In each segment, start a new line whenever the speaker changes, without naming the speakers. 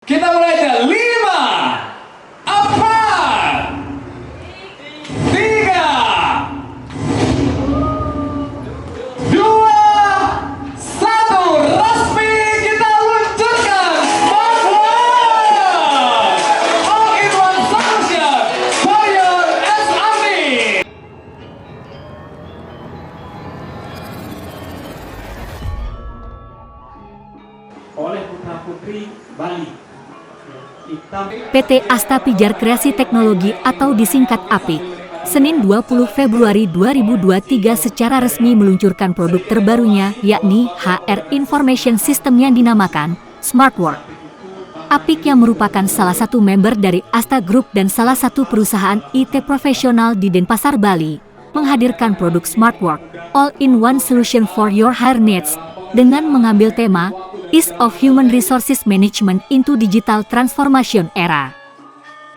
Kita mulai dari 5, 4, 3, 2, 1, resmi kita luncurkan Smartwork All-in-One Solution for your SME. Oleh Putra Putri Bali.
PT Asta Pijar Kreasi Teknologi atau disingkat APIK, Senin 20 Februari 2023 secara resmi meluncurkan produk terbarunya yakni HR Information System yang dinamakan Smartwork. APIK yang merupakan salah satu member dari Asta Group dan salah satu perusahaan IT profesional di Denpasar, Bali, menghadirkan produk Smartwork All-in-One Solution for your HR needs dengan mengambil tema Ease of Human Resources Management into Digital Transformation Era.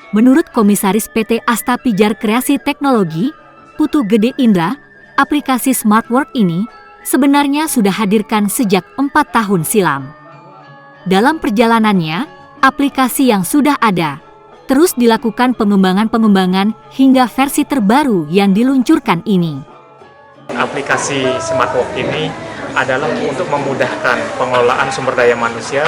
Menurut Komisaris PT Asta Pijar Kreasi Teknologi, Putu Gede Indra, aplikasi Smartwork ini sebenarnya sudah hadirkan sejak 4 tahun silam. Dalam perjalanannya, aplikasi yang sudah ada terus dilakukan pengembangan hingga versi terbaru yang diluncurkan ini.
Aplikasi Smartwork ini adalah untuk memudahkan pengelolaan sumber daya manusia.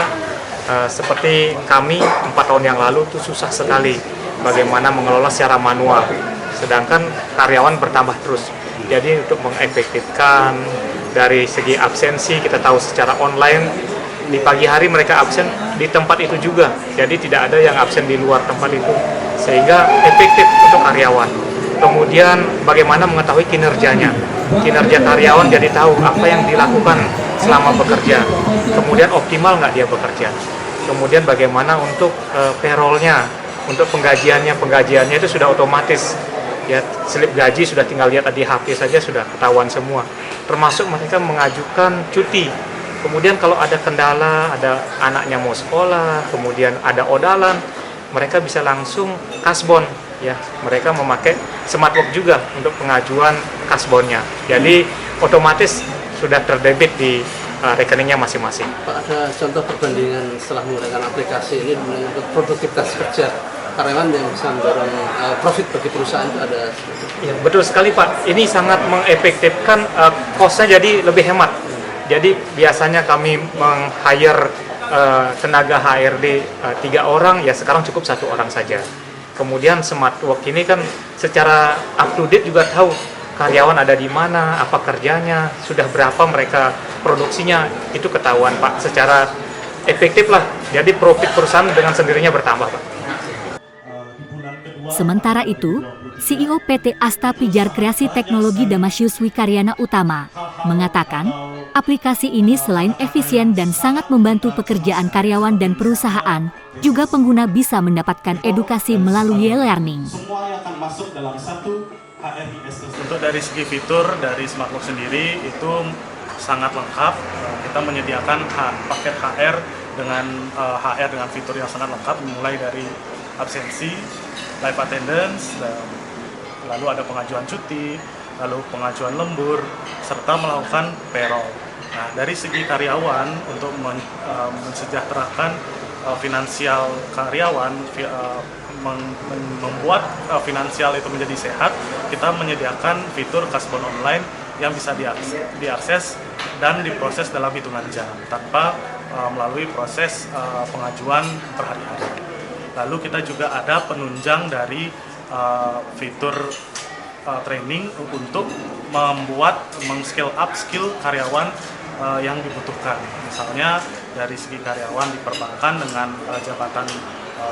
Seperti kami 4 tahun yang lalu itu susah sekali bagaimana mengelola secara manual, sedangkan karyawan bertambah terus. Jadi untuk mengefektifkan dari segi absensi, kita tahu secara online di pagi hari mereka absen di tempat itu juga, jadi tidak ada yang absen di luar tempat itu, sehingga efektif untuk karyawan. Kemudian bagaimana mengetahui kinerja karyawan, jadi tahu apa yang dilakukan selama bekerja, kemudian optimal nggak dia bekerja. Kemudian bagaimana untuk payroll-nya, untuk penggajiannya itu sudah otomatis, ya slip gaji sudah tinggal lihat di HP saja sudah ketahuan semua, termasuk mereka mengajukan cuti. Kemudian kalau ada kendala, ada anaknya mau sekolah, kemudian ada odalan, mereka bisa langsung kasbon. Ya, mereka memakai Smartwork juga untuk pengajuan kasbonnya. Jadi otomatis sudah terdebit di rekeningnya masing-masing.
Pak, ada contoh perbandingan setelah menggunakan aplikasi ini untuk produktivitas kerja karyawan yang bisa mendorong profit bagi perusahaan itu ada?
Ya, betul sekali Pak. Ini sangat mengefektifkan cost-nya, jadi lebih hemat. Jadi biasanya kami meng-hire tenaga HRD 3 orang, ya sekarang cukup 1 orang saja. Kemudian Smartwork ini kan secara up to date juga tahu karyawan ada di mana, apa kerjanya, sudah berapa mereka produksinya, itu ketahuan Pak, secara efektif lah. Jadi profit perusahaan dengan sendirinya bertambah Pak.
Sementara itu, CEO PT Asta Pijar Kreasi Teknologi Damasyus Wikaryana Utama mengatakan, aplikasi ini selain efisien dan sangat membantu pekerjaan karyawan dan perusahaan, juga pengguna bisa mendapatkan edukasi melalui e-learning.
Semua yang akan masuk dalam satu HRIS.
Untuk dari segi fitur dari Smartwork sendiri itu sangat lengkap. Kita menyediakan paket HR dengan fitur yang sangat lengkap, mulai dari absensi, live attendance, lalu ada pengajuan cuti, lalu pengajuan lembur, serta melakukan payroll. Nah, dari segi karyawan untuk mensejahterakan finansial karyawan, membuat finansial itu menjadi sehat, kita menyediakan fitur kasbon online yang bisa diakses dan diproses dalam hitungan jam tanpa melalui proses pengajuan per hari-hari. Lalu kita juga ada penunjang dari fitur training untuk meng-scale up skill karyawan yang dibutuhkan. Misalnya dari segi karyawan di perbankan dengan jabatan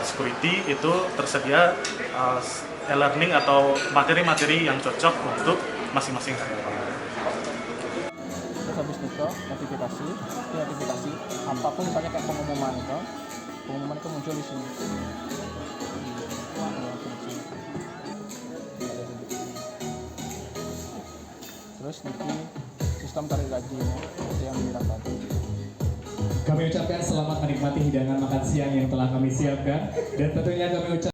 security itu tersedia e-learning atau materi-materi yang cocok untuk masing-masing karyawan.
Terus habis itu notifikasi apapun misalnya kayak pengumuman itu muncul di sini. Terus nanti sistem tarik gajinya itu yang dibilang tadi.
Kami ucapkan selamat menikmati hidangan makan siang yang telah kami siapkan, dan tentunya kami ucapkan